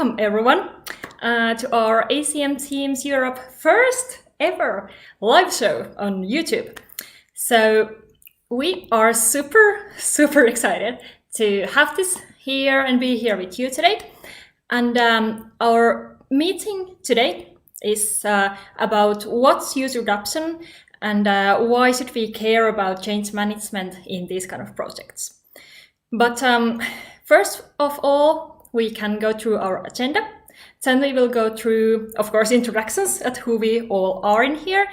welcome everyone to our ACM Teams Europe first ever live show on YouTube. So we are super excited to have this here and be here with you today. And our meeting today is about what's user adoption and why should we care about change management in these kind of projects. But first of all, we can go through our agenda. Then we will go through, of course, introductions at who we all are in here.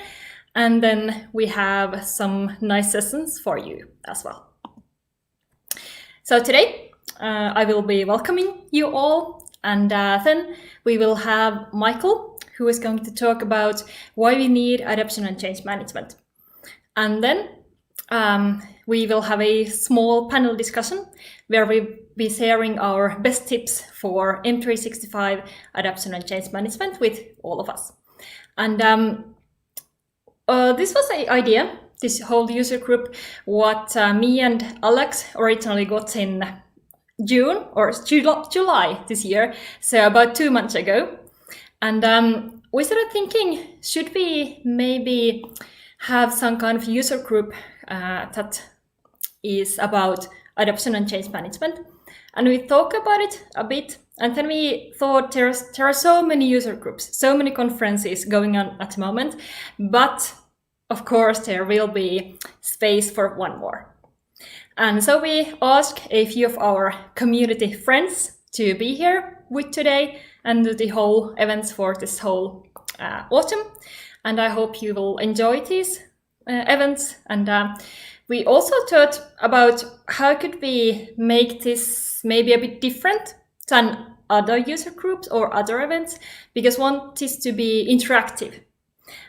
And then we have some nice sessions for you as well. So today, I will be welcoming you all. And then we will have Michael, who is going to talk about why we need adoption and change management. And then we will have a small panel discussion where we'll be sharing our best tips for M365 Adoption and Change Management with all of us. And this was an idea, this whole user group, what me and Alex originally got in June or July this year, so about 2 months ago. And we started thinking, should we maybe have some kind of user group that is about adoption and change management? And we talked about it a bit, and then we thought there are so many user groups, so many conferences going on at the moment, but of course there will be space for one more. And so we asked a few of our community friends to be here with today and do the whole events for this whole autumn. And I hope you will enjoy these events. And we also thought about how could we make this maybe a bit different than other user groups or other events, because we want this to be interactive.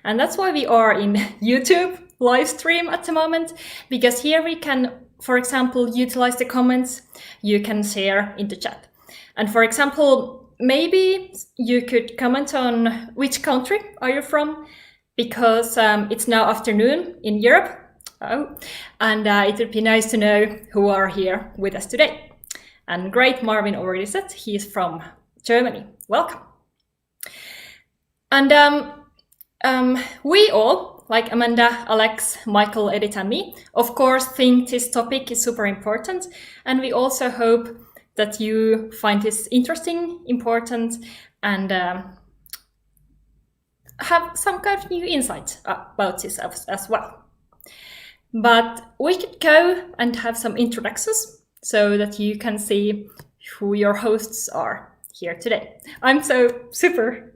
And that's why we are in YouTube live stream at the moment, because here we can, for example, utilize the comments you can share in the chat. And for example, maybe you could comment on which country are you from, because it's now afternoon in Europe. And it would be nice to know who are here with us today. And great, Marvin already said he's from Germany. Welcome. And we all, like Amanda, Alex, Michael, Edyta, and me, of course, think this topic is super important. And we also hope that you find this interesting, important, and have some kind of new insight about this as well. But we could go and have some introductions so that you can see who your hosts are here today. I'm so super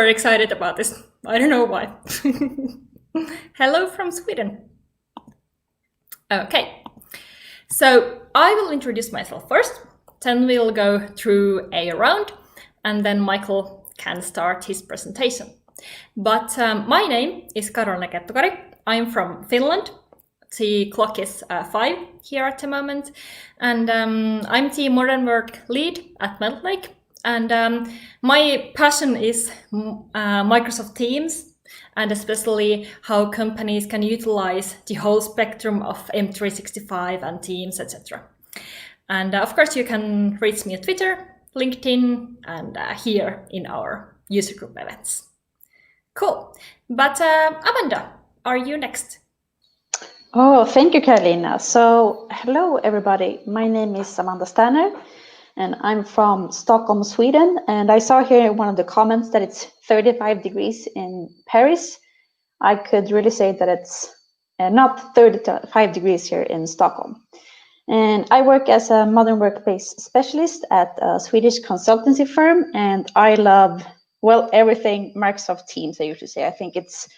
excited about this. I don't know why. Hello from Sweden. Okay, so I will introduce myself first, then we'll go through a round, and then Michael can start his presentation. But my name is Karoliina Kettukari. I'm from Finland. The clock is 5 here at the moment, and I'm the modern work lead at Melt Lake. And my passion is Microsoft Teams, and especially how companies can utilize the whole spectrum of M365 and Teams, etc. And of course, you can reach me at Twitter, LinkedIn, and here in our user group events. Cool. But Amanda, are you next? Oh, thank you, Karoliina. So, hello, everybody. My name is Amanda Sterner, and I'm from Stockholm, Sweden. And I saw here in one of the comments that it's 35 degrees in Paris. I could really say that it's not 35 degrees here in Stockholm. And I work as a modern workplace specialist at a Swedish consultancy firm, and I love, well, everything Microsoft Teams, I usually say. I think it's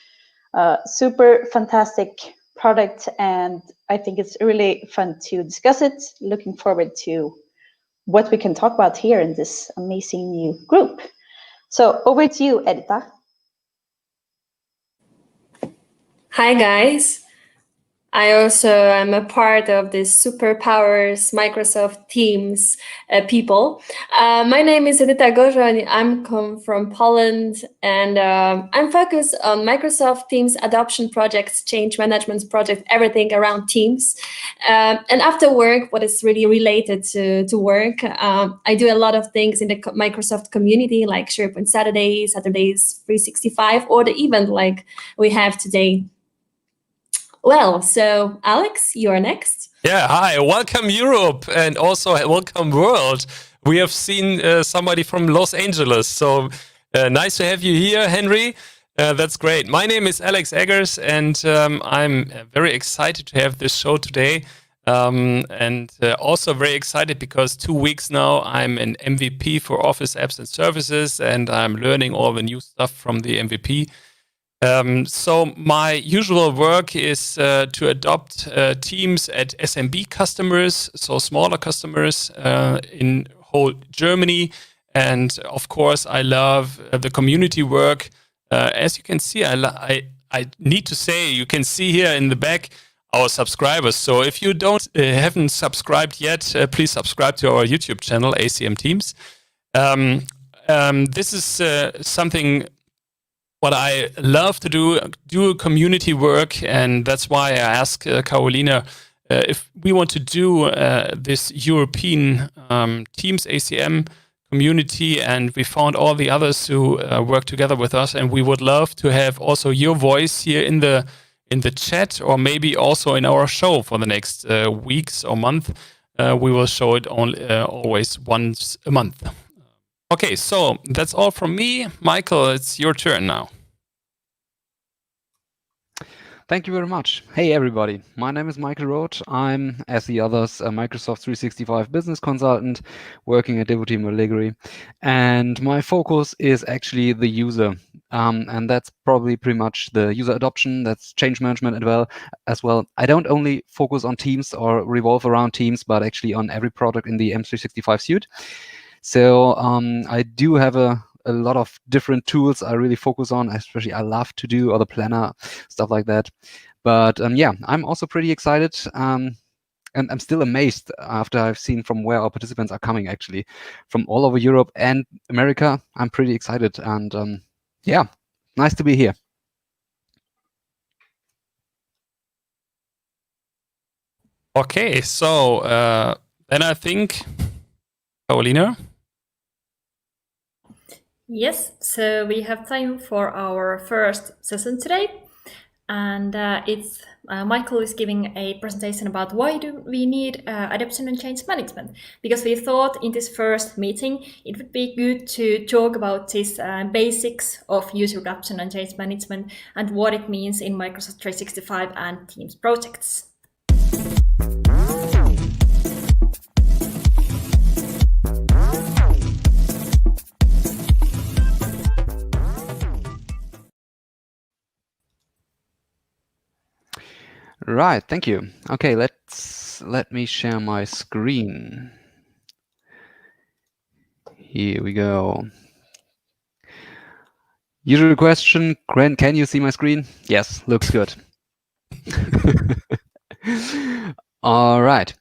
a super fantastic product, and I think it's really fun to discuss it. Looking forward to what we can talk about here in this amazing new group. So over to you, Edyta. Hi guys. I also am a part of this Superpowers Microsoft Teams people. My name is Edyta Gorzon. I'm come from Poland, and I'm focused on Microsoft Teams adoption projects, change management projects, everything around Teams. And after work, what is really related to work, I do a lot of things in the Microsoft community, like SharePoint Saturdays, 365, or the event like we have today. Well, so Alex, you are next. Yeah, hi, welcome Europe and also welcome world. We have seen somebody from Los Angeles, so nice to have you here, Henry. That's great. My name is Alex Eggers, and I'm very excited to have this show today. And also very excited because 2 weeks now I'm an MVP for Office Apps and Services, and I'm learning all the new stuff from the MVP. So my usual work is to adopt teams at SMB customers, so smaller customers in whole Germany. And of course, I love the community work. As you can see, I need to say, you can see here in the back our subscribers. So if you haven't subscribed yet, please subscribe to our YouTube channel, ACM Teams. This is something what I love to do community work, and that's why I asked Karoliina if we want to do this European Teams ACM community, and we found all the others who work together with us, and we would love to have also your voice here in the chat, or maybe also in our show for the next weeks or month. We will show it always once a month. Okay, so that's all from me. Michael, it's your turn now. Thank you very much. Hey, everybody. My name is Michael Roth. I'm, as the others, a Microsoft 365 business consultant working at Devotee Maligari. And my focus is actually the user. And that's probably pretty much the user adoption, that's change management as well. I don't only focus on Teams or revolve around Teams, but actually on every product in the M365 suite. So I do have a lot of different tools I really focus on, especially I love to do, or the planner, stuff like that. But yeah, I'm also pretty excited. And I'm still amazed after I've seen from where our participants are coming, actually, from all over Europe and America. I'm pretty excited. And yeah, nice to be here. Okay, so then I think, Karoliina? Yes, so we have time for our first session today, and it's Michael is giving a presentation about why do we need adoption and change management, because we thought in this first meeting it would be good to talk about these basics of user adoption and change management and what it means in Microsoft 365 and Teams projects. Right, thank you. Okay, let me share my screen. Here we go. Usual question, can you see my screen? Yes, looks good. All right.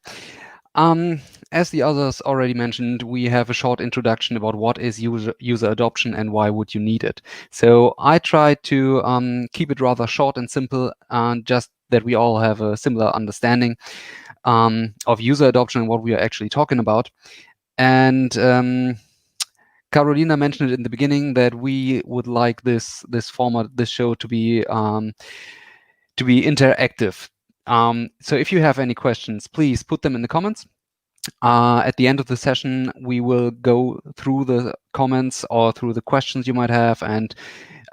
As the others already mentioned, we have a short introduction about what is user adoption and why would you need it. So I try to keep it rather short and simple, just that we all have a similar understanding of user adoption and what we are actually talking about. And Karoliina mentioned it in the beginning that we would like this format, this show, to be interactive. So if you have any questions, please put them in the comments. At the end of the session, we will go through the comments or through the questions you might have, and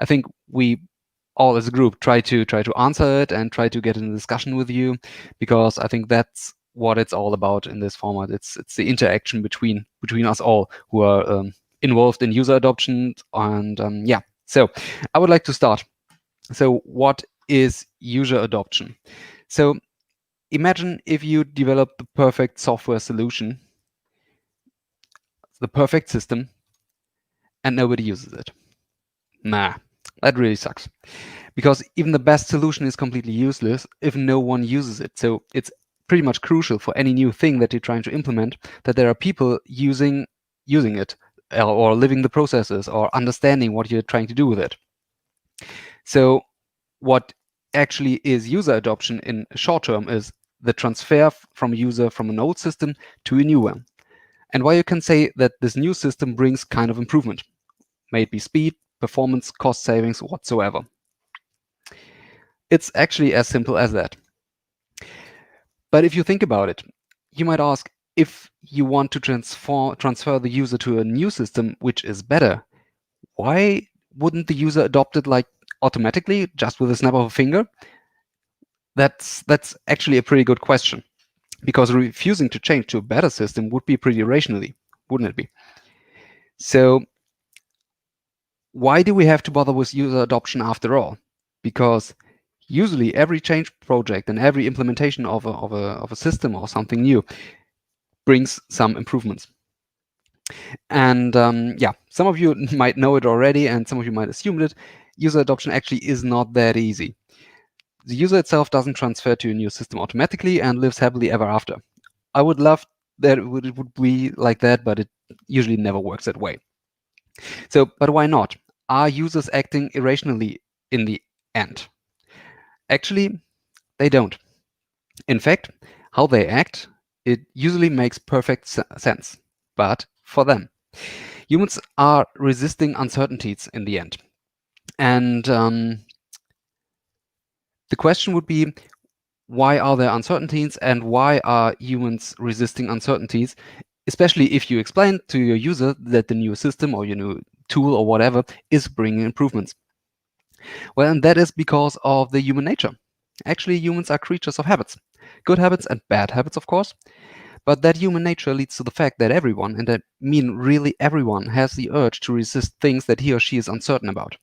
I think we all as a group try to answer it and try to get in a discussion with you, because I think that's what it's all about in this format. It's the interaction between us all who are involved in user adoption. And yeah, so I would like to start. So what is user adoption? So imagine if you develop the perfect software solution, the perfect system, and nobody uses it. Nah, that really sucks. Because even the best solution is completely useless if no one uses it. So it's pretty much crucial for any new thing that you're trying to implement that there are people using it, or living the processes, or understanding what you're trying to do with it. So what actually is user adoption in short term is the transfer from a user from an old system to a new one, and why you can say that this new system brings kind of improvement, may it be speed, performance, cost savings, whatsoever. It's actually as simple as that. But if you think about it, you might ask, if you want to transfer the user to a new system which is better, why wouldn't the user adopt it like automatically, just with a snap of a finger? That's actually a pretty good question, because refusing to change to a better system would be pretty irrationally, wouldn't it be? So why do we have to bother with user adoption after all? Because usually every change project and every implementation of a system or something new brings some improvements. And yeah, some of you might know it already, and some of you might assume it. User adoption actually is not that easy. The user itself doesn't transfer to a new system automatically and lives happily ever after. I would love that it would be like that, but it usually never works that way. So, but why not? Are users acting irrationally in the end? Actually, they don't. In fact, how they act, it usually makes perfect sense, but for them. Humans are resisting uncertainties in the end. And the question would be, why are there uncertainties and why are humans resisting uncertainties, especially if you explain to your user that the new system or your new tool or whatever is bringing improvements? Well, and that is because of the human nature. Actually, humans are creatures of habits. Good habits and bad habits, of course. But that human nature leads to the fact that everyone, and I mean really everyone, has the urge to resist things that he or she is uncertain about.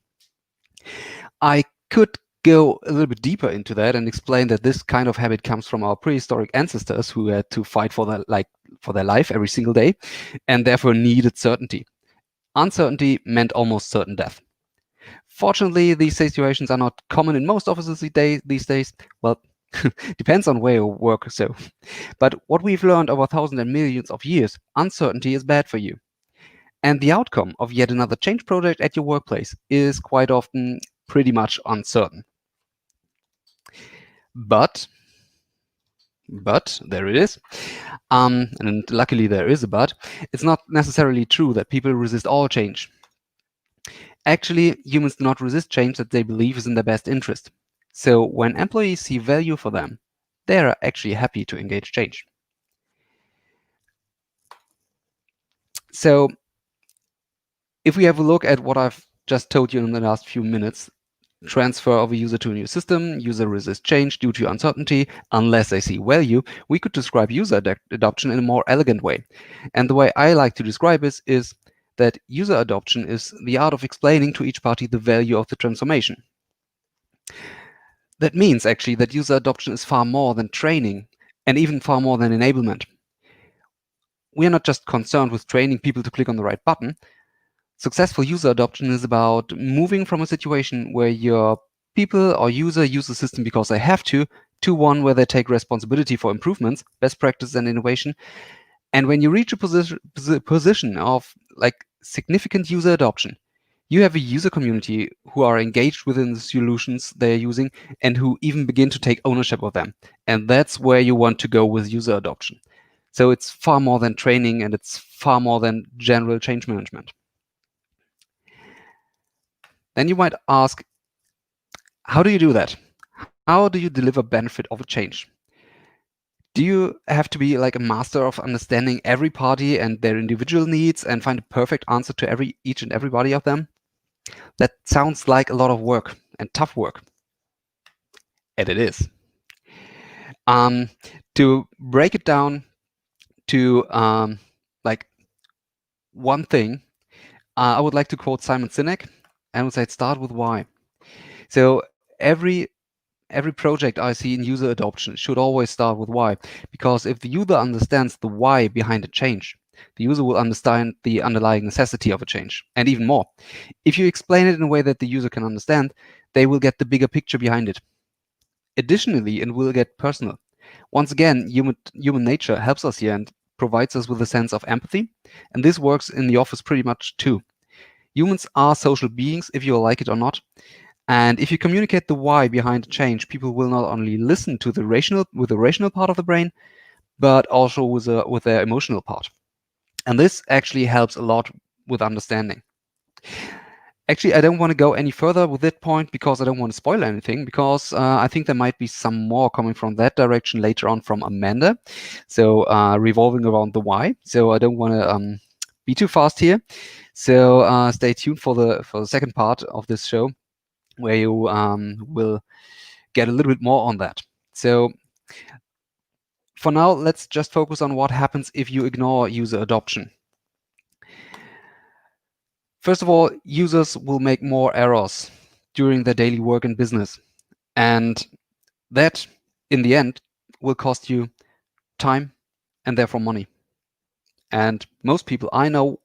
I could go a little bit deeper into that and explain that this kind of habit comes from our prehistoric ancestors who had to fight for their life every single day and therefore needed certainty. Uncertainty meant almost certain death. Fortunately, these situations are not common in most offices these days. Well, depends on where you work. So, but what we've learned over thousands and millions of years, uncertainty is bad for you. And the outcome of yet another change project at your workplace is quite often pretty much uncertain. But there it is. And luckily there is a but. It's not necessarily true that people resist all change. Actually, humans do not resist change that they believe is in their best interest. So when employees see value for them, they are actually happy to engage change. So if we have a look at what I've just told you in the last few minutes, transfer of a user to a new system, user resists change due to uncertainty unless they see value, we could describe user adoption in a more elegant way. And the way I like to describe it is that user adoption is the art of explaining to each party the value of the transformation. That means actually that user adoption is far more than training and even far more than enablement. We are not just concerned with training people to click on the right button. Successful user adoption is about moving from a situation where your people or user use the system because they have to one where they take responsibility for improvements, best practice and innovation. And when you reach a position of like significant user adoption, you have a user community who are engaged within the solutions they're using and who even begin to take ownership of them. And that's where you want to go with user adoption. So it's far more than training and it's far more than general change management. Then you might ask, how do you do that? How do you deliver benefit of a change? Do you have to be like a master of understanding every party and their individual needs and find a perfect answer to each and everybody of them? That sounds like a lot of work and tough work. And it is. To break it down to like one thing, I would like to quote Simon Sinek and would say start with why. So every project I see in user adoption should always start with why, because if the user understands the why behind a change, the user will understand the underlying necessity of a change. And even more, if you explain it in a way that the user can understand, they will get the bigger picture behind it. Additionally, it will get personal. Once again, human nature helps us here and provides us with a sense of empathy. And this works in the office pretty much too. Humans are social beings, if you like it or not. And if you communicate the why behind the change, people will not only listen to the rational part of the brain, but also with their emotional part. And this actually helps a lot with understanding. Actually, I don't want to go any further with that point because I don't want to spoil anything, because I think there might be some more coming from that direction later on from Amanda. So revolving around the why. So I don't want to be too fast here. So stay tuned for the second part of this show, where you will get a little bit more on that. So for now, let's just focus on what happens if you ignore user adoption. First of all, users will make more errors during their daily work and business. And that, in the end, will cost you time and therefore money. And most people I know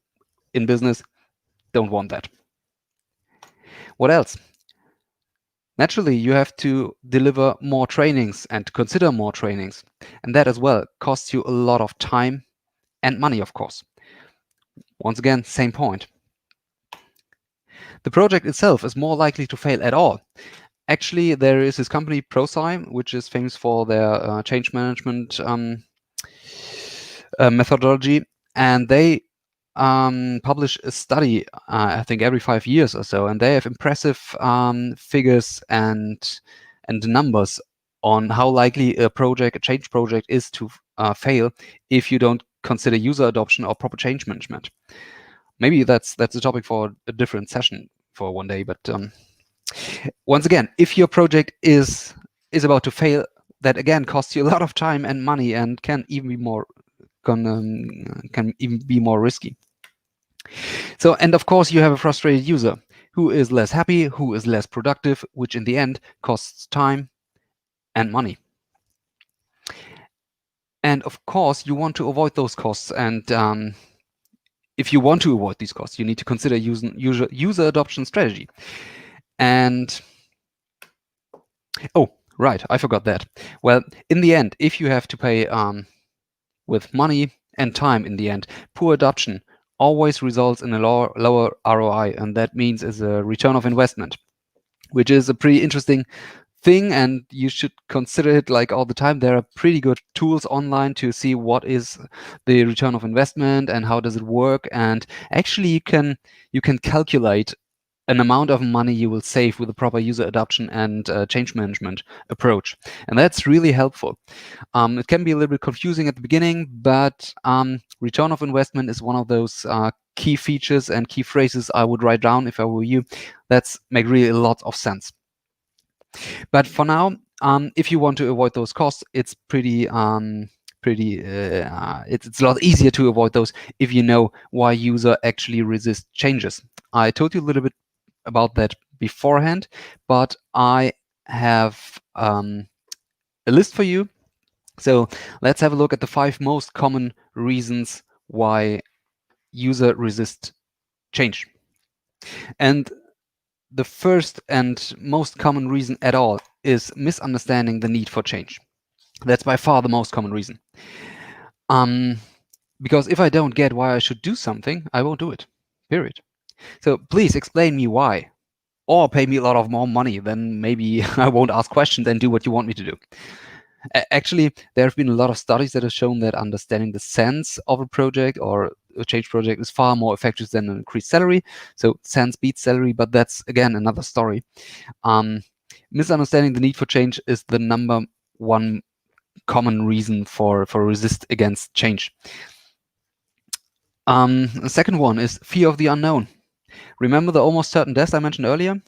in business don't want that. What else? Naturally, you have to deliver more trainings and consider more trainings. And that as well costs you a lot of time and money, of course. Once again, same point. The project itself is more likely to fail at all. Actually, there is this company, ProSci, which is famous for their change management methodology, and they publish a study, I think every 5 years or so, and they have impressive figures and numbers on how likely a change project is to fail if you don't consider user adoption or proper change management. Maybe that's a topic for a different session for one day, but once again, if your project is about to fail, that again costs you a lot of time and money and can even be more risky. So, and of course, you have a frustrated user who is less happy, who is less productive, which in the end costs time and money. And of course, you want to avoid those costs. And if you want to avoid these costs, you need to consider user adoption strategy. And oh, right, I forgot that. Well, in the end, if you have to pay with money and time in the end, poor adoption always results in a lower ROI, and that means is a return of investment, which is a pretty interesting thing, and you should consider it like all the time. There are pretty good tools online to see what is the return of investment and how does it work, and actually you can calculate an amount of money you will save with a proper user adoption and change management approach. And that's really helpful. It can be a little bit confusing at the beginning, but return of investment is one of those key features and key phrases I would write down if I were you. That's make really a lot of sense. But for now, if you want to avoid those costs, it's it's a lot easier to avoid those if you know why user actually resist changes. I told you a little bit about that beforehand, but I have a list for you. So let's have a look at the 5 most common reasons why user resist change. And the first and most common reason at all is misunderstanding the need for change. That's by far the most common reason. Because if I don't get why I should do something, I won't do it, period. So please explain me why, or pay me a lot of more money, then maybe I won't ask questions and do what you want me to do. Actually, there have been a lot of studies that have shown that understanding the sense of a project or a change project is far more effective than an increased salary. So sense beats salary, but that's again another story. Misunderstanding the need for change is the number 1 common reason for resist against change. The second one is fear of the unknown. Remember the almost certain death I mentioned earlier?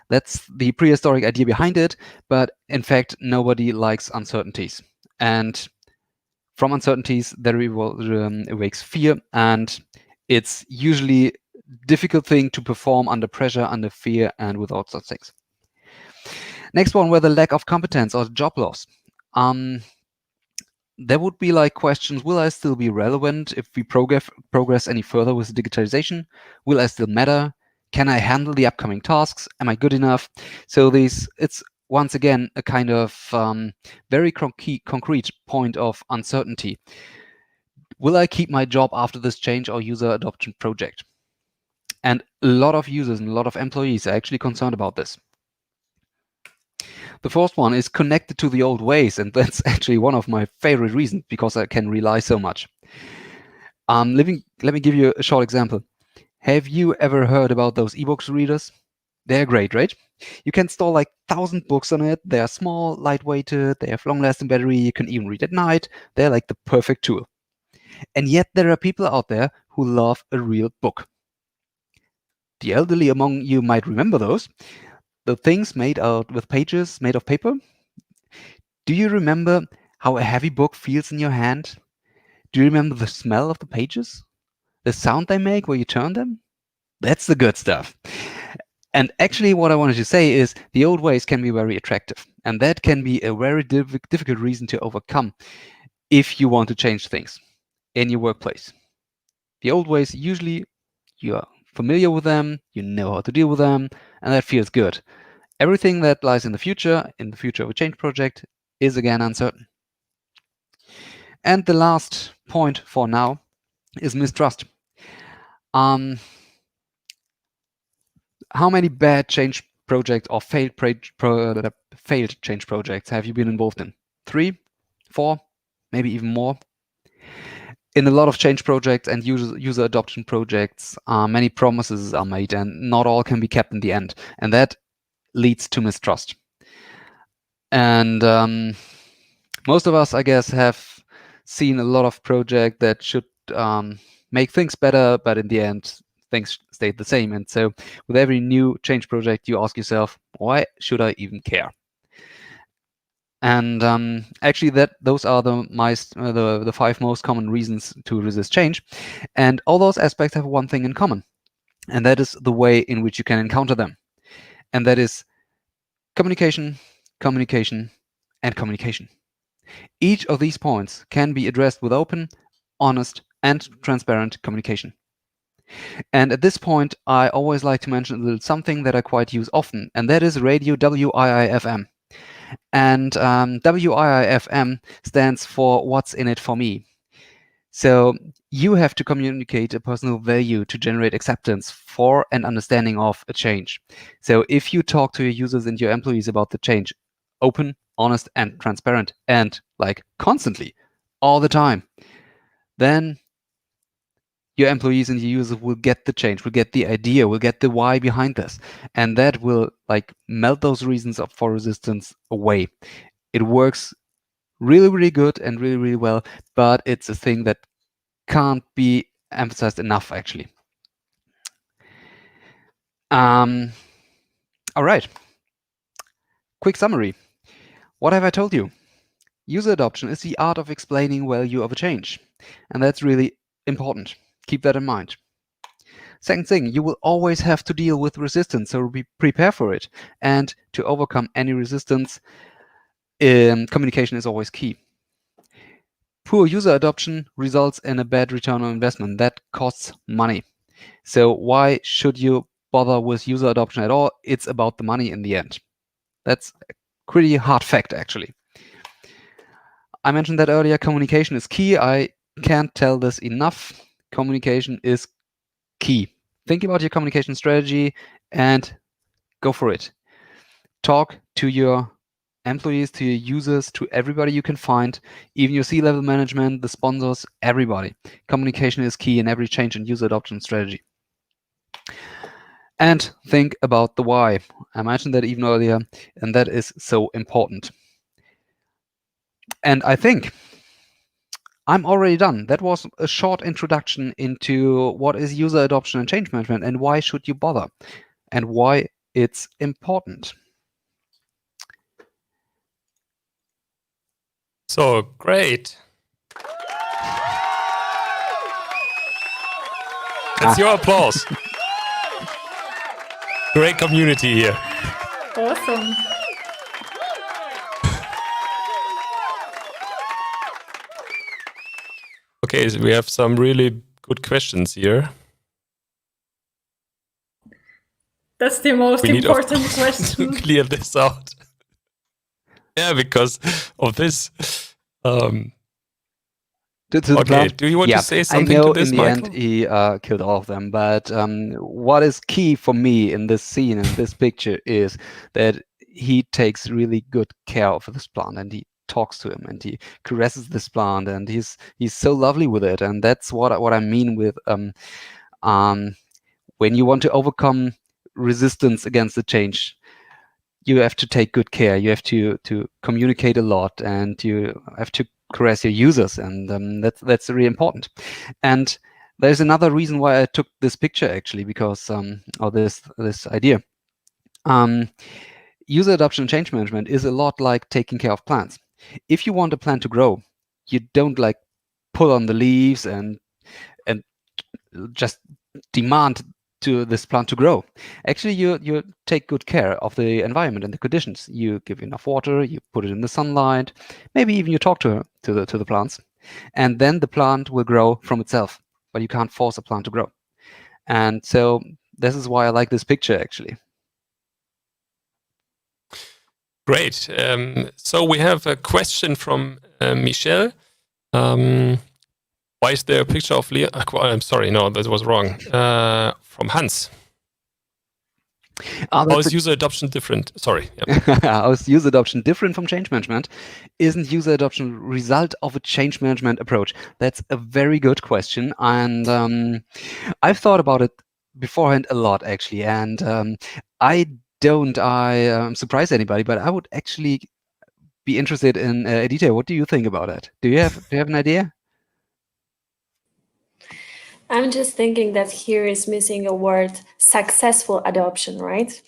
That's the prehistoric idea behind it, but in fact, nobody likes uncertainties. And from uncertainties, there awakes fear, and it's usually a difficult thing to perform under pressure, under fear, and without such things. Next one were the lack of competence or job loss. There would be like questions, will I still be relevant if we progress any further with digitalization? Will I still matter? Can I handle the upcoming tasks? Am I good enough? So it's once again a kind of very concrete point of uncertainty. Will I keep my job after this change or user adoption project? And a lot of users and a lot of employees are actually concerned about this. The first one is connected to the old ways, and that's actually one of my favorite reasons because I can rely so much. Let me give you a short example. Have you ever heard about those ebooks readers? They're great, right? You can store like 1,000 books on it. They are small, lightweighted, they have long-lasting battery, you can even read at night. They're like the perfect tool. And yet there are people out there who love a real book. The elderly among you might remember those. The things made out with pages, made of paper. Do you remember how a heavy book feels in your hand? Do you remember the smell of the pages? The sound they make when you turn them? That's the good stuff. And actually what I wanted to say is the old ways can be very attractive. And that can be a very difficult reason to overcome if you want to change things in your workplace. The old ways, usually you are familiar with them, you know how to deal with them, and that feels good. Everything that lies in the future of a change project, is again uncertain. And the last point for now is mistrust. How many bad change projects or failed change projects have you been involved in? 3, 4, maybe even more? In a lot of change projects and user adoption projects, many promises are made and not all can be kept in the end. And that leads to mistrust. And most of us, I guess, have seen a lot of projects that should make things better, but in the end, things stayed the same. And so with every new change project, you ask yourself, why should I even care? And actually, those are the 5 most common reasons to resist change. And all those aspects have one thing in common, and that is the way in which you can encounter them. And that is communication, communication, and communication. Each of these points can be addressed with open, honest, and transparent communication. And at this point, I always like to mention a little something that I quite use often, and that is radio WIIFM. And WIIFM stands for what's in it for me. So you have to communicate a personal value to generate acceptance for and understanding of a change. So if you talk to your users and your employees about the change, open, honest, and transparent, and like constantly, all the time, then your employees and your users will get the change, will get the idea, will get the why behind this. And that will like melt those reasons for resistance away. It works really, really good and really, really well, but it's a thing that can't be emphasized enough, actually. All right. Quick summary. What have I told you? User adoption is the art of explaining value of a change. And that's really important. Keep that in mind. Second thing, you will always have to deal with resistance, so prepare for it. And to overcome any resistance, communication is always key. Poor user adoption results in a bad return on investment. That costs money. So why should you bother with user adoption at all? It's about the money in the end. That's a pretty hard fact, actually. I mentioned that earlier, communication is key. I can't tell this enough. Communication is key. Think about your communication strategy and go for it. Talk to your employees, to your users, to everybody you can find, even your C-level management, the sponsors, everybody. Communication is key in every change and user adoption strategy. And think about the why. I mentioned that even earlier, and that is so important. And I think I'm already done. That was a short introduction into what is user adoption and change management and why should you bother and why it's important. So great. That's your applause. Great community here. Awesome. Okay, so we have some really good questions here. That's the most important question. To clear this out. Yeah, because of this. Okay, do you want to say something to this, in the Michael? end, he killed all of them. But what is key for me in this scene, in this picture, is that he takes really good care of this plant, and he talks to him, and he caresses this plant, and he's so lovely with it. And that's what I mean with when you want to overcome resistance against the change, you have to take good care. You have to communicate a lot, and you have to caress your users, and that's really important. And there's another reason why I took this picture, actually, because or this idea. User adoption and change management is a lot like taking care of plants. If you want a plant to grow, you don't like pull on the leaves and just demand to this plant to grow. Actually, you take good care of the environment and the conditions. You give enough water, you put it in the sunlight, maybe even you talk to the plants, and then the plant will grow from itself. But you can't force a plant to grow. And so this is why I like this picture, actually. Great. So we have a question from Michelle. Why is there a picture of Leo? I'm sorry, no, that was wrong. From Hans. How is user adoption different? Sorry. Yep. How is user adoption different from change management? Isn't user adoption a result of a change management approach? That's a very good question. And I've thought about it beforehand a lot, actually. And I don't surprise anybody, but I would actually be interested in Edyta. What do you think about it? Do you have an idea? I'm just thinking that here is missing a word, successful adoption, right?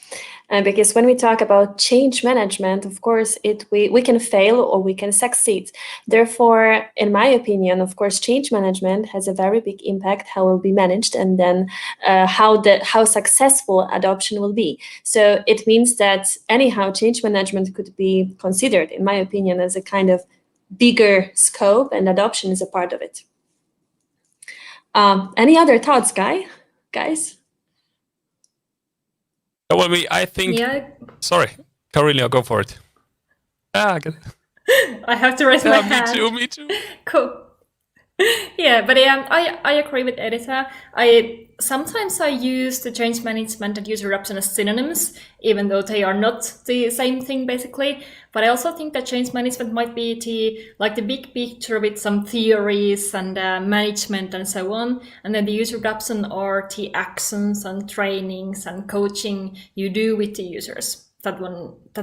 Because when we talk about change management, of course, we can fail or we can succeed. Therefore, in my opinion, of course, change management has a very big impact how it will be managed, and then how successful adoption will be. So it means that anyhow, change management could be considered, in my opinion, as a kind of bigger scope, and adoption is a part of it. Any other thoughts, guys? Well, I think. Yeah. Sorry, Karoliina, go for it. I have to raise my hand. Me too. Cool. Yeah, but I agree with Edyta. Sometimes I use the change management and user adoption as synonyms, even though they are not the same thing basically. But I also think that change management might be the big picture with some theories and management and so on, and then the user adoption are the actions and trainings and coaching you do with the users. That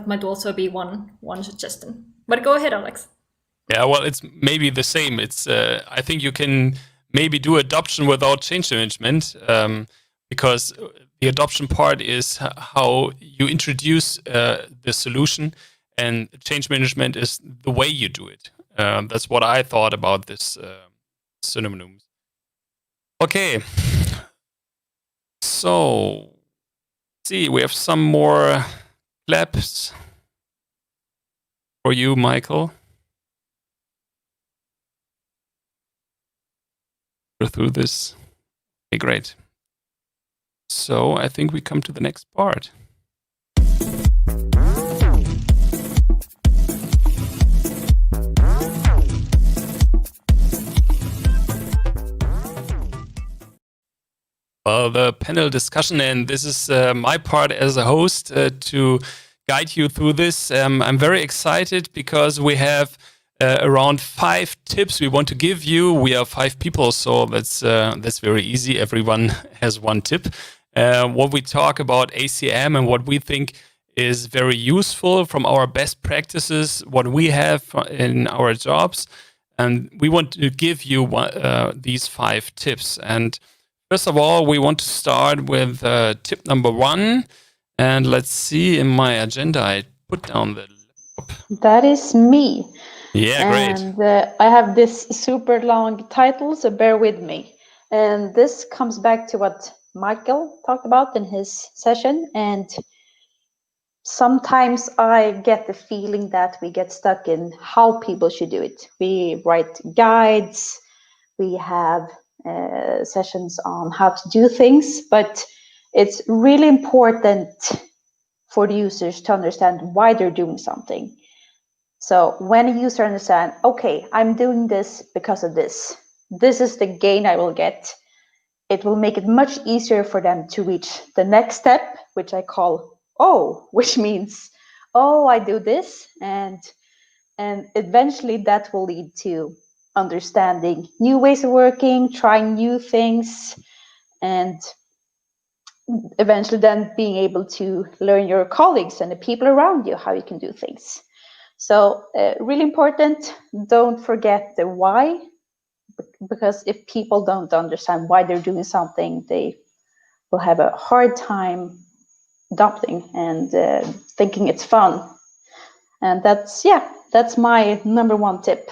might also be one suggestion. But go ahead, Alex. Yeah, well, it's maybe the same. It's I think you can maybe do adoption without change management, because the adoption part is how you introduce the solution, and change management is the way you do it. That's what I thought about this synonyms. Okay, so see, we have some more claps for you, Michael. Through this. Okay, great. So I think we come to the next part. Well, the panel discussion, and this is my part as a host to guide you through this. I'm very excited because we have around 5 tips we want to give you. We are 5 people, so that's very easy. Everyone has 1 tip. What we talk about ACM and what we think is very useful from our best practices, what we have in our jobs, and we want to give you these 5 tips. And first of all, we want to start with tip number 1. And let's see, in my agenda, I put down the laptop. That is me. Yeah, great. And I have this super long title, so bear with me. And this comes back to what Michael talked about in his session. And sometimes I get the feeling that we get stuck in how people should do it. We write guides, we have sessions on how to do things, but it's really important for the users to understand why they're doing something. So when a user understands, okay, I'm doing this because of this. This is the gain I will get. It will make it much easier for them to reach the next step, which I call O, which means oh, I do this, and eventually that will lead to understanding new ways of working, trying new things, and eventually then being able to learn your colleagues and the people around you how you can do things. So really important, don't forget the why, because if people don't understand why they're doing something, they will have a hard time adopting and thinking it's fun. And that's my number one tip.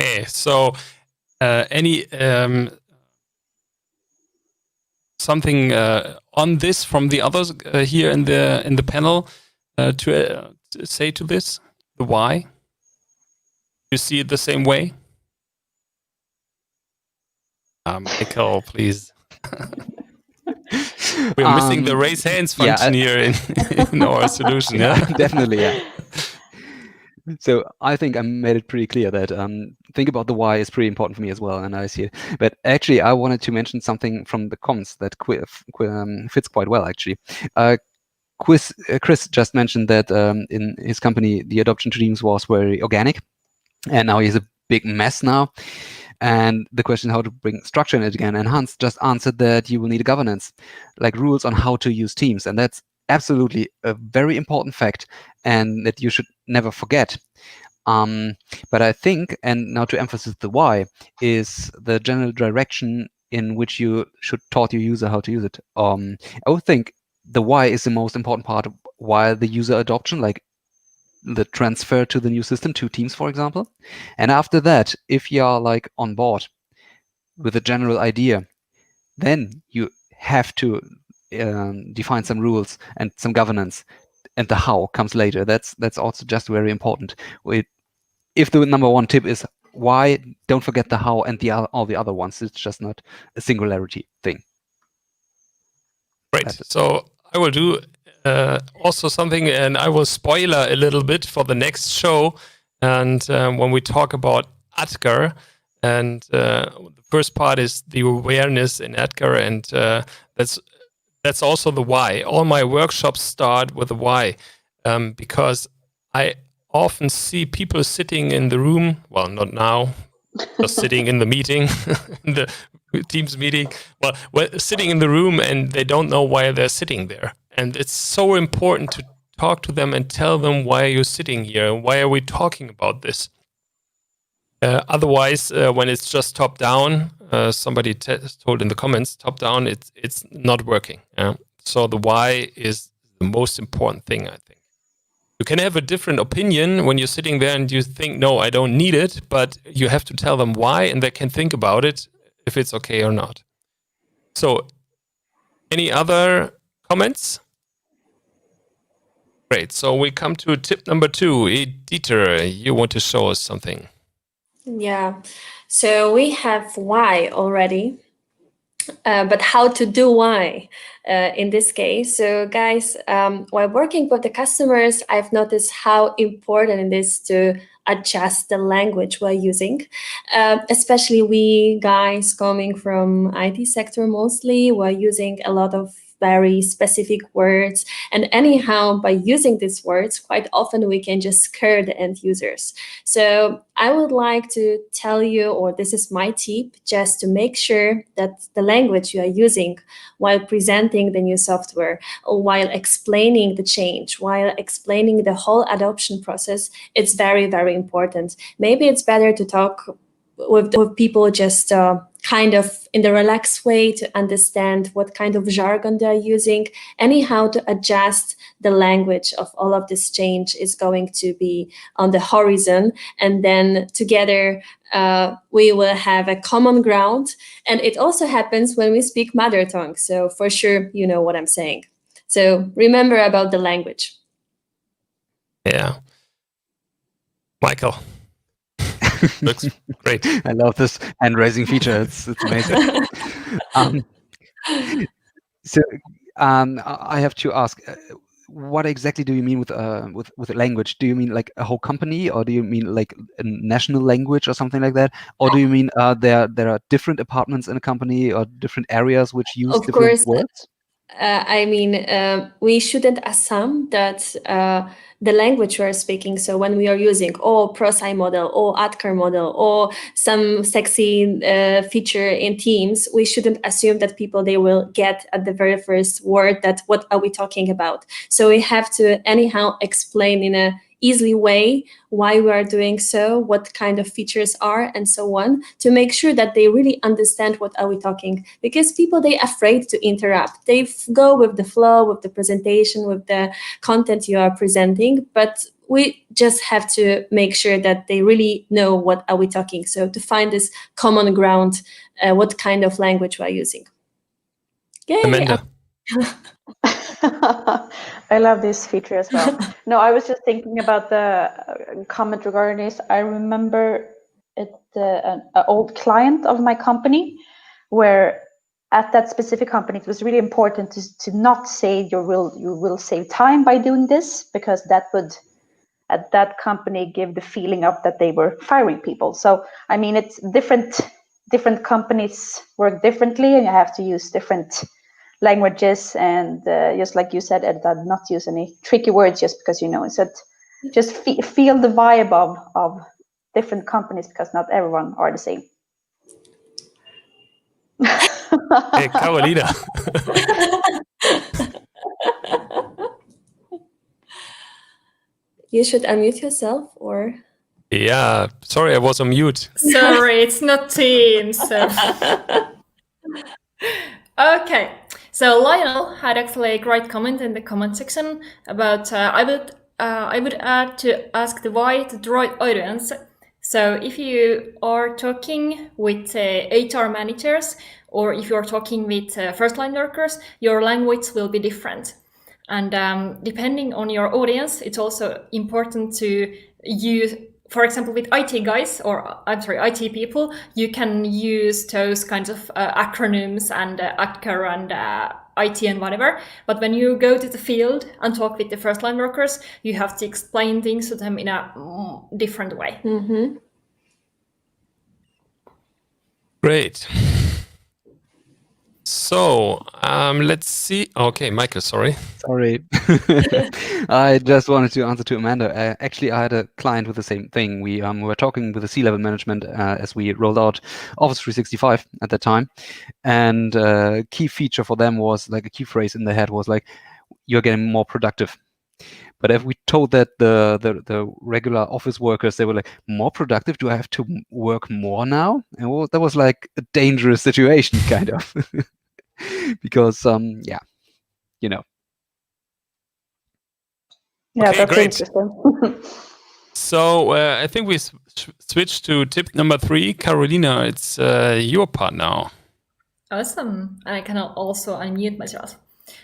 Okay, so any something on this from the others here in the panel to say to this? The why? You see it the same way? Michael, please. We're missing the raise hands function here in our solution. Yeah, definitely. Yeah. So I think I made it pretty clear that think about the why is pretty important for me as well, and I see it. But actually, I wanted to mention something from the comments that fits quite well, actually. Chris just mentioned that in his company, the adoption teams was very organic, and now he's a big mess now. And the question how to bring structure in it again. And Hans just answered that you will need a governance, like rules on how to use teams. And that's absolutely a very important fact and that you should never forget. But I think, and now to emphasize the why, is the general direction in which you should taught your user how to use it. I would think the why is the most important part of why the user adoption, like the transfer to the new system, to teams, for example. And after that, if you're like on board with a general idea, then you have to define some rules and some governance, and the how comes later. That's also just very important. If the number one tip is why, don't forget the how and all the other ones. It's just not a singularity thing. Great. So I will do also something, and I will spoiler a little bit for the next show. And when we talk about Edgar, and the first part is the awareness in Edgar, and that's also the why. All my workshops start with the why, because I often see people sitting in the room. Well, not now, just sitting in the meeting, in the Teams meeting. Well, sitting in the room, and they don't know why they're sitting there. And it's so important to talk to them and tell them why you're sitting here. Why are we talking about this? Otherwise, when it's just top down, somebody told in the comments, top down, it's not working. So the why is the most important thing, I think. You can have a different opinion when you're sitting there and you think, no, I don't need it, but you have to tell them why, and they can think about it if it's okay or not. So, any other comments? Great. So we come to tip number 2. Edyta, you want to show us something? Yeah. So we have why already, but how to do why in this case. So guys, while working with the customers, I've noticed how important it is to adjust the language we're using, especially we guys coming from IT sector mostly, we're using a lot of very specific words. And anyhow, by using these words, quite often we can just scare the end users. So I would like to tell you, or this is my tip, just to make sure that the language you are using while presenting the new software, or while explaining the change, while explaining the whole adoption process, it's very, very important. Maybe it's better to talk with people just kind of in the relaxed way to understand what kind of jargon they're using. Anyhow, to adjust the language of all of this change is going to be on the horizon. And then together, we will have a common ground. And it also happens when we speak mother tongue. So for sure, you know what I'm saying. So remember about the language. Yeah. Michael. Looks great. I love this hand raising feature. It's amazing. I have to ask, what exactly do you mean with a language? Do you mean like a whole company, or do you mean like a national language or something like that? Or do you mean there are different departments in a company or different areas which use different words? We shouldn't assume that the language we're speaking, so when we are using ProSci model or ADKAR model or some sexy feature in Teams, we shouldn't assume that people, they will get at the very first word that what are we talking about. So we have to anyhow explain in a easily way why we are doing so, what kind of features are, and so on, to make sure that they really understand what are we talking. Because people, they afraid to interrupt. They go with the flow, with the presentation, with the content you are presenting, but we just have to make sure that they really know what are we talking. So to find this common ground, what kind of language we are using. Yay! Amanda. I love this feature as well. No, I was just thinking about the comment regarding this. I remember an old client of my company, where at that specific company, it was really important to not say you will save time by doing this, because that would, at that company, give the feeling of that they were firing people. So, I mean, it's different companies work differently, and you have to use different languages, and just like you said, Edyta, not use any tricky words just because you know. Instead, just feel the vibe of different companies, because not everyone are the same. Hey, Karoliina. You should unmute yourself, or... Yeah, sorry, I was on mute. Sorry, it's not Teams. So. Okay, so Lionel had actually a great comment in the comment section about I would add to ask the why to the right audience. So if you are talking with HR managers, or if you're talking with first-line workers, your language will be different. And depending on your audience, it's also important to use, for example, with IT guys, or IT people, you can use those kinds of acronyms and ADKAR and IT and whatever. But when you go to the field and talk with the first-line workers, you have to explain things to them in a different way. Mm-hmm. Great. So let's see. Okay, Michael, sorry. Sorry. I just wanted to answer to Amanda. Actually, I had a client with the same thing. We were talking with the C-level management as we rolled out Office 365 at that time. And key feature for them was, like, a key phrase in their head was like, you're getting more productive. But if we told that the regular office workers, they were like, more productive? Do I have to work more now? And well, that was like a dangerous situation, kind of. Because, yeah, you know. Yeah, Okay, that's great. interesting. So I think we switched to tip number 3. Karoliina, it's your part now. Awesome. And I can also unmute myself.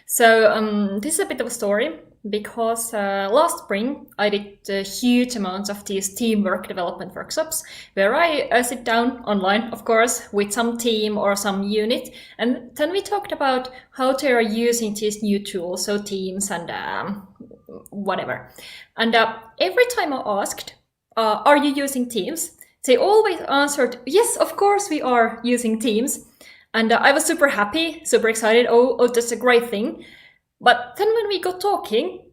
So this is a bit of a story, because last spring I did huge amounts of these teamwork development workshops, where I sit down online, of course, with some team or some unit, and then we talked about how they are using these new tools, so Teams and whatever. And every time I asked, are you using Teams? They always answered, yes, of course we are using Teams. And I was super happy, super excited. Oh, that's a great thing. But then when we got talking,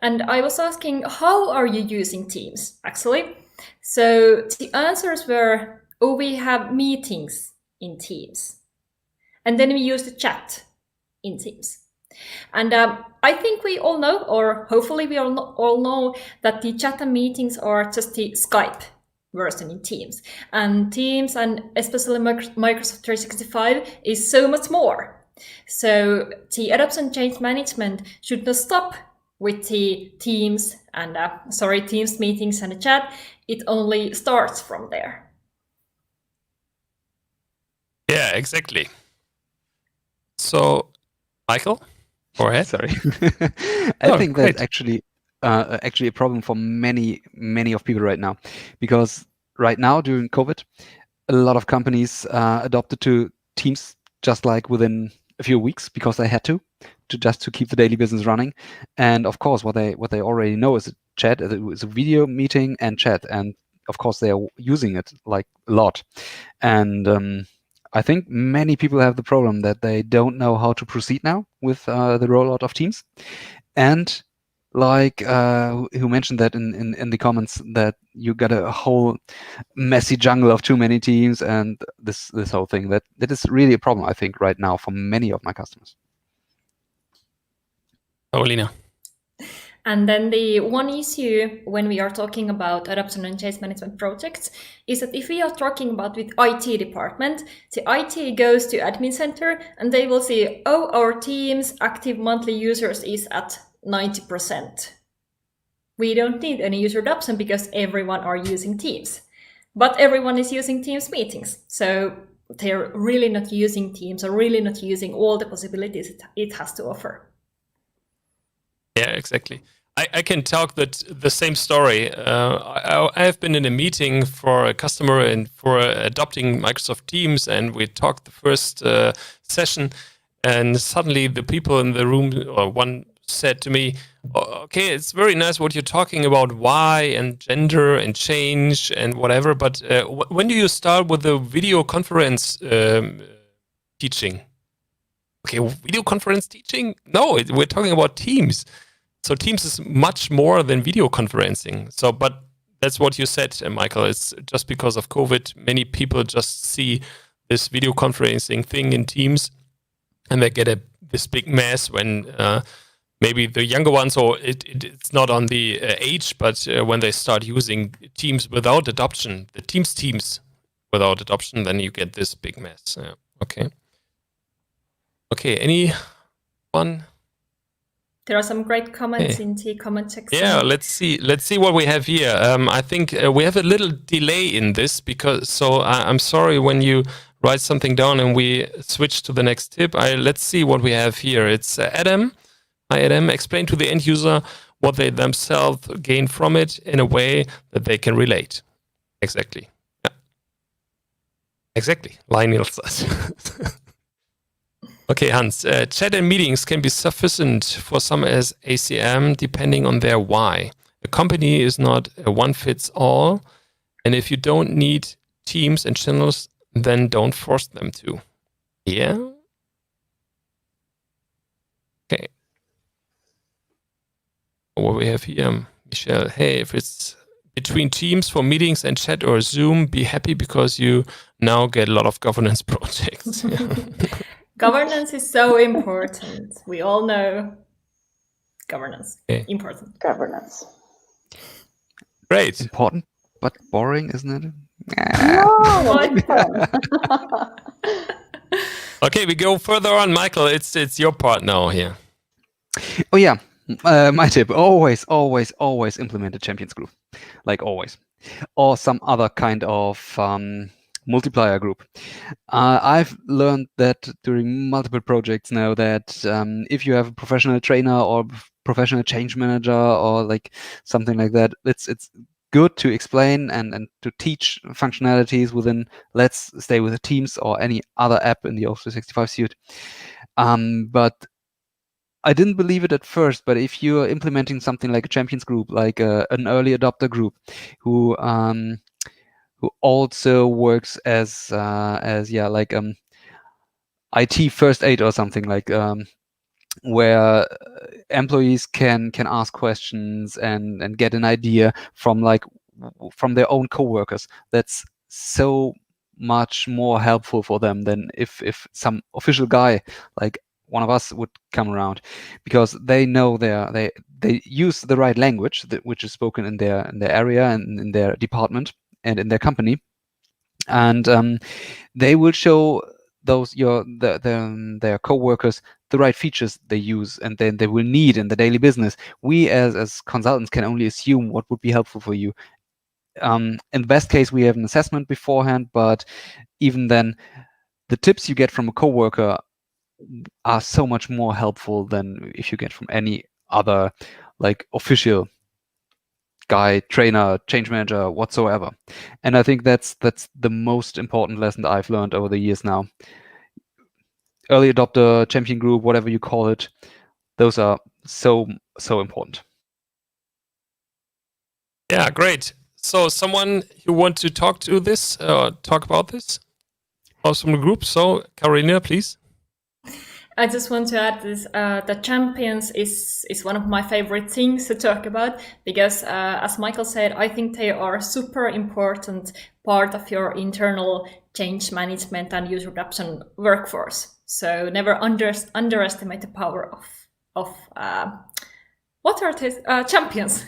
and I was asking, how are you using Teams, actually? So the answers were, oh, we have meetings in Teams. And then we use the chat in Teams. And I think we all know, or hopefully we all know, that the chat and meetings are just the Skype version in Teams. And Teams, and especially Microsoft 365, is so much more. So the adoption change management should not stop with the Teams and Teams meetings and the chat. It only starts from there. Yeah, exactly. So, Michael, go ahead. Sorry. I think that's actually a problem for many of people right now, because right now during COVID, a lot of companies adopted to Teams just like within a few weeks, because they had to keep the daily business running. And of course, what they already know is chat. It's a video meeting and chat, and of course they are using it like a lot. And I think many people have the problem that they don't know how to proceed now with the rollout of Teams. And like who mentioned that in the comments, that you got a whole messy jungle of too many teams and this whole thing, that is really a problem, I think, right now for many of my customers. Karoliina. And then the one issue when we are talking about adoption and change management projects is that if we are talking about with IT department, the IT goes to admin center and they will see, oh, our team's active monthly users is at 90%. We don't need any user adoption because everyone are using Teams. But everyone is using Teams meetings. So they're really not using Teams or really not using all the possibilities it has to offer. Yeah, exactly. I can talk the same story. I have been in a meeting for a customer and for adopting Microsoft Teams, and we talked the first session, and suddenly the people in the room, or one said to me, okay, it's very nice what you're talking about, why and gender and change and whatever, but when do you start with the video conference teaching? Okay, video conference teaching? No, we're talking about Teams. So Teams is much more than video conferencing. So, but that's what you said, Michael. It's just because of COVID, many people just see this video conferencing thing in Teams, and they get this big mess when maybe the younger ones, or it's not on the age, but when they start using Teams without adoption, the Teams without adoption, then you get this big mess. Yeah. Okay. Okay. Anyone? There are some great comments in the comment section. Yeah, let's see what we have here. I think we have a little delay in this because, so I'm sorry when you write something down and we switch to the next tip. Let's see what we have here. It's Adam. Hi, Adam. Explain to the end user what they themselves gain from it in a way that they can relate. Exactly. Yeah. Exactly. Lionel says. Okay, Hans, chat and meetings can be sufficient for some as ACM depending on their why. The company is not a one-fits-all, and if you don't need teams and channels, then don't force them to. Yeah? Okay. What we have here, Michelle, hey, if it's between teams for meetings and chat or Zoom, be happy because you now get a lot of governance projects. Governance is so important. We all know governance. Okay. Important. Governance. Great. Important, but boring, isn't it? No, Okay, we go further on. Michael, it's your part now here. Oh yeah, my tip: always implement a champions group, like always, or some other kind of multiplier group. I've learned that during multiple projects now that if you have a professional trainer or professional change manager or like something like that, it's good to explain and to teach functionalities within, let's stay with the Teams or any other app in the Office 365 suite. But I didn't believe it at first, but if you're implementing something like a champions group, like an early adopter group, who also works as like IT first aid or something, like where employees can ask questions and get an idea from their own coworkers. That's so much more helpful for them than if some official guy like one of us would come around, because they know they use the right language which is spoken in their area and in their department and in their company, and they will show their co-workers the right features they use and then they will need in the daily business. We as consultants can only assume what would be helpful for you. In the best case, we have an assessment beforehand, but even then, the tips you get from a coworker are so much more helpful than if you get from any other like official guy, trainer, change manager, whatsoever. And I think that's the most important lesson that I've learned over the years now. Early adopter, champion group, whatever you call it, those are so important. Yeah, great. So someone who want to talk about this? from the group. So, Karoliina, please. I just want to add this, the champions is one of my favorite things to talk about because, as Michael said, I think they are a super important part of your internal change management and user adoption workforce. So never underestimate the power of what are these champions?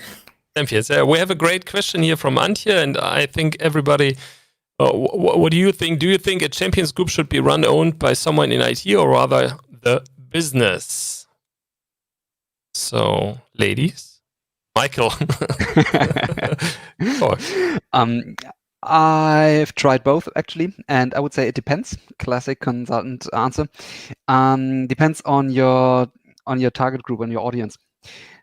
Champions. We have a great question here from Antje, and I think everybody. What do you think? Do you think a champions group should be owned by someone in IT or rather the business? So, ladies, Michael. I've tried both actually, and I would say it depends. Classic consultant answer. Depends on your target group, on your audience.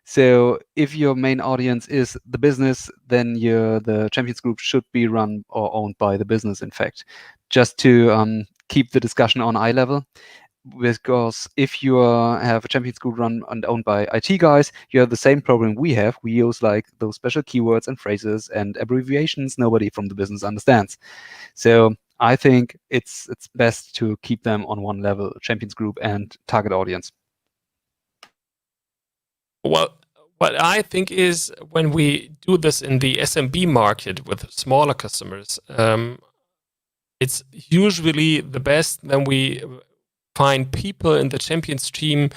So if your main audience is the business, then the champions group should be run or owned by the business, in fact, just to keep the discussion on eye level. Because if you have a champions group run and owned by IT guys, you have the same problem we have. We use like those special keywords and phrases and abbreviations nobody from the business understands. So I think it's best to keep them on one level, champions group and target audience. Well, what I think is when we do this in the SMB market with smaller customers, it's usually the best when we find people in the champions team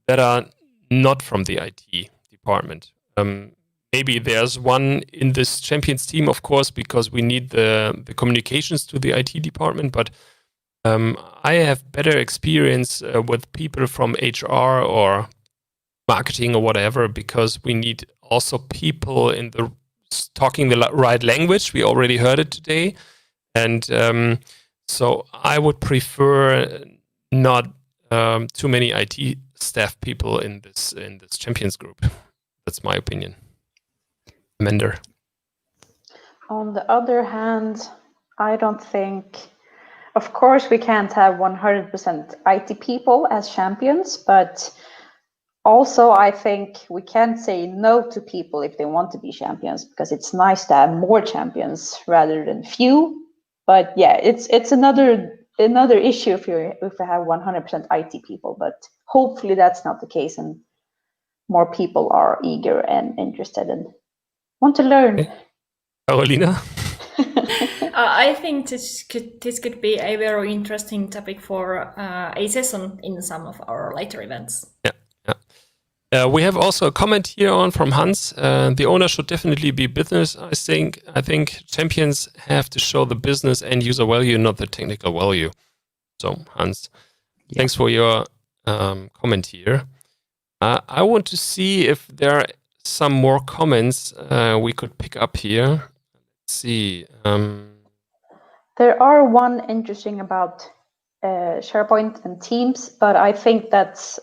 that are not from the IT department. Maybe there's one in this champions team, of course, because we need the communications to the IT department, but I have better experience with people from HR or marketing or whatever, because we need also people in the talking the right language. We already heard it today. And so I would prefer not too many IT staff people in this champions group. That's my opinion. Mender. On the other hand, I don't think, of course, we can't have 100% IT people as champions, but also I think we can't say no to people if they want to be champions, because it's nice to have more champions rather than few. But yeah, it's another issue if you have 100% IT people, but hopefully that's not the case and more people are eager and interested and want to learn. Okay. Karoliina? I think this could be a very interesting topic for a session in some of our later events. Yeah. We have also a comment here on from Hans. The owner should definitely be business. I think champions have to show the business and user value, not the technical value. So Hans, thanks for your comment here. I want to see if there are some more comments we could pick up here. Let's see. There are one interesting about SharePoint and Teams, but I think that's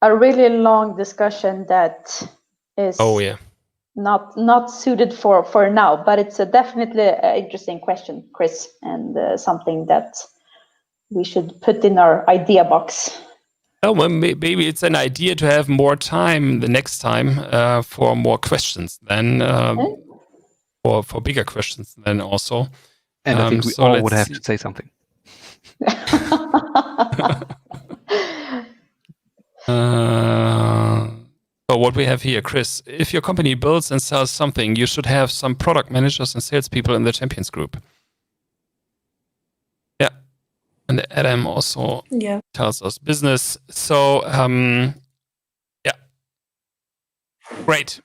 a really long discussion that is not suited for now, but it's definitely an interesting question, Chris, and something that we should put in our idea box. Oh, well, maybe it's an idea to have more time the next time for more questions then, or for bigger questions then also. And I think we all would have to say something. So what we have here, Chris, if your company builds and sells something, you should have some product managers and salespeople in the champions group. Yeah. And Adam also tells us business. So, yeah. Great.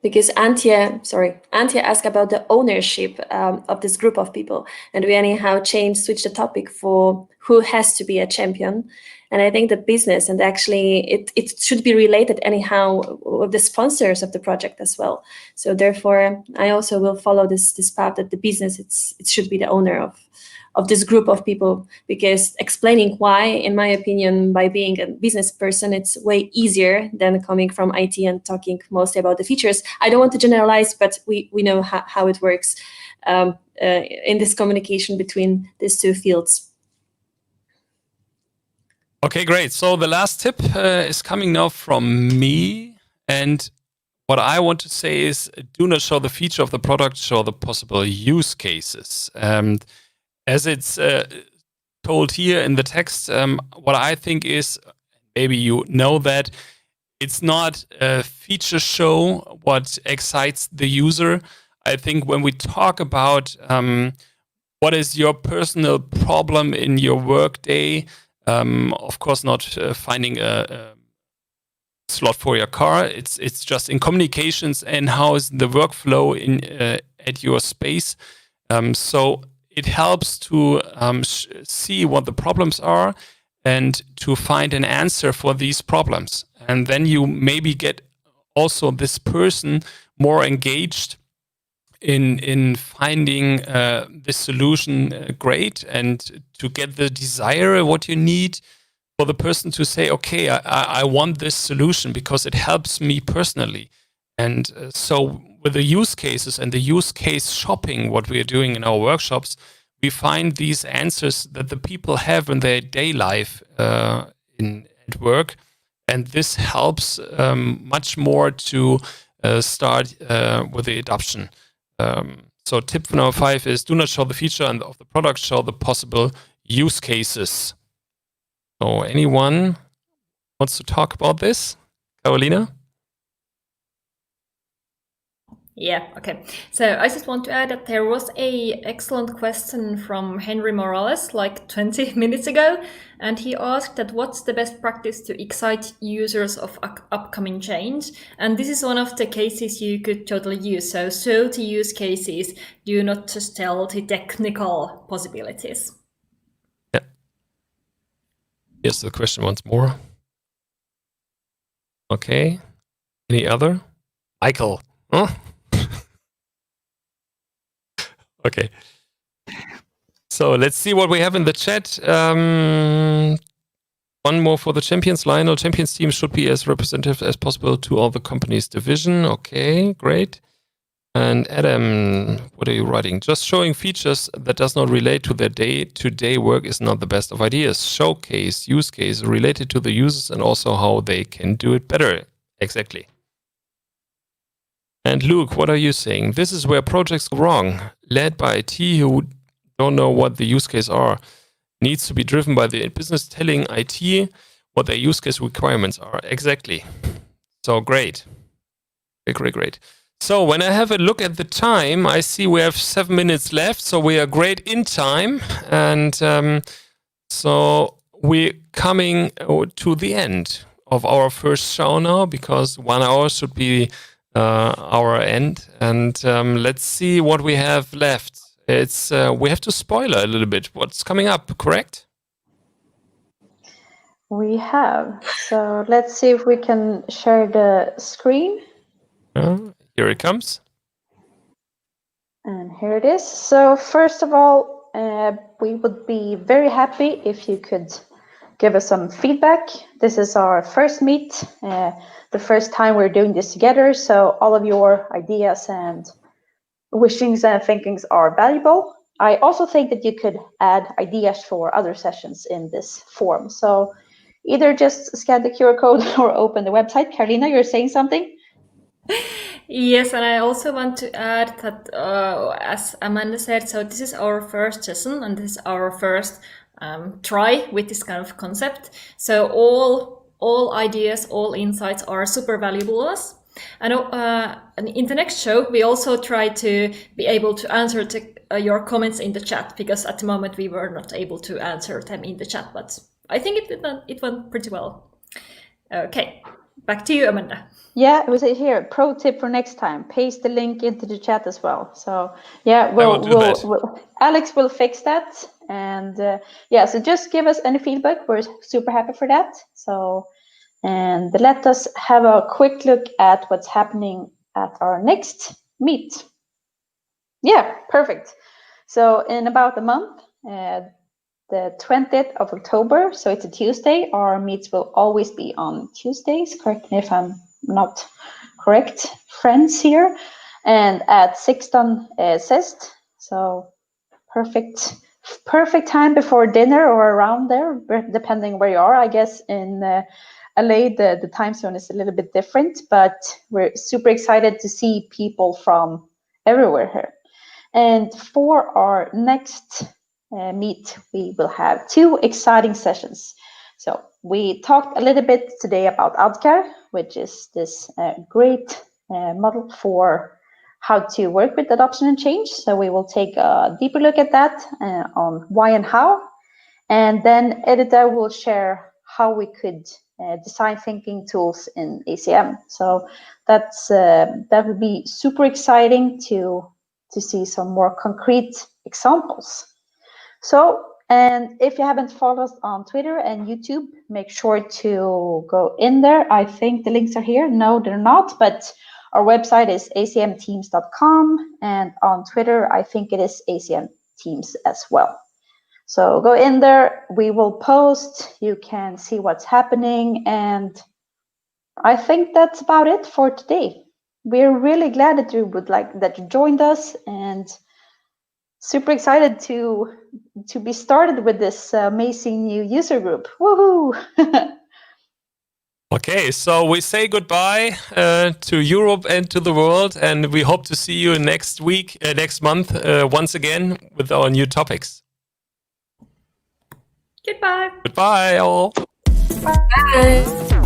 Because Antje asked about the ownership of this group of people, and we anyhow switch the topic for who has to be a champion. And I think the business, and actually it should be related anyhow with the sponsors of the project as well. So therefore, I also will follow this path that the business it should be the owner of this group of people, because explaining why, in my opinion, by being a business person, it's way easier than coming from IT and talking mostly about the features. I don't want to generalize, but we know how it works in this communication between these two fields. Okay, great. So the last tip is coming now from me. And what I want to say is, do not show the feature of the product, show the possible use cases. As it's told here in the text, what I think is, maybe you know that, it's not a feature show what excites the user. I think when we talk about what is your personal problem in your workday, of course not finding a slot for your car. It's just in communications and how is the workflow in at your space. So it helps to see what the problems are and to find an answer for these problems. And then you maybe get also this person more engaged in finding this solution great, and to get the desire what you need for the person to say, okay, I want this solution because it helps me personally. And so with the use cases and the use case shopping, what we are doing in our workshops, we find these answers that the people have in their day life at work. And this helps much more to start with the adoption. So tip number 5 is, do not show the feature of the product, show the possible use cases. So anyone wants to talk about this? Karoliina? Yeah, okay. So I just want to add that there was a excellent question from Henry Morales like 20 minutes ago, and he asked that what's the best practice to excite users of upcoming change? And this is one of the cases you could totally use. So show the use cases, do not just tell the technical possibilities. Yeah. Here's the question once more. Okay. Any other? Michael. Huh? Okay. So let's see what we have in the chat. One more for the champions. Lionel, champions team should be as representative as possible to all the company's division. Okay, great. And Adam, what are you writing? Just showing features that does not relate to their day-to-day work is not the best of ideas. Showcase use case related to the users and also how they can do it better. Exactly. And Luke, what are you saying? This is where projects go wrong. Led by IT who don't know what the use case are. Needs to be driven by the business telling IT what their use case requirements are. Exactly. So great. Great. So when I have a look at the time, I see we have 7 minutes left. So we are great in time. And so we're coming to the end of our first show now, because 1 hour should be our end. And let's see what we have left. It's we have to spoiler a little bit what's coming up, correct? We have. So let's see if we can share the screen. Here it comes. And here it is. So first of all, we would be very happy if you could give us some feedback. This is our first meet, the first time we're doing this together. So all of your ideas and wishings and thinkings are valuable. I also think that you could add ideas for other sessions in this form. So either just scan the QR code or open the website. Karoliina, you're saying something? Yes, and I also want to add that, as Amanda said, so this is our first session and this is our first try with this kind of concept. So all ideas, all insights are super valuable to us. And in the next show, we also try to be able to answer your comments in the chat, because at the moment we were not able to answer them in the chat, but I think it went pretty well. Okay, back to you, Amanda. Yeah, it was here. Pro tip for next time: paste the link into the chat as well. So yeah, Alex will fix that, and yeah. So just give us any feedback. We're super happy for that. So, and let us have a quick look at what's happening at our next meet. Yeah, perfect. So in about a month, the 20th of October, so it's a Tuesday. Our meets will always be on Tuesdays. Correct me if I'm not correct, friends here, and at 16 Sest. So perfect time before dinner or around there, depending where you are, I guess, in LA, the time zone is a little bit different, but we're super excited to see people from everywhere here. And for our next meet, we will have 2 exciting sessions. So we talked a little bit today about Adoption, which is this great model for how to work with adoption and change. So we will take a deeper look at that on why and how. And then Edyta will share how we could design thinking tools in ACM. So that would be super exciting to see some more concrete examples. So, and if you haven't followed us on Twitter and YouTube, make sure to go in there. I think the links are here. No, they're not, but our website is acmteams.com, and on Twitter, I think it is ACM Teams as well. So go in there, we will post, you can see what's happening, and I think that's about it for today. We're really glad that you joined us, and super excited to be started with this amazing new user group. Woohoo! Okay, so we say goodbye to Europe and to the world, and we hope to see you next month, once again with our new topics. Goodbye. Goodbye, all. Bye.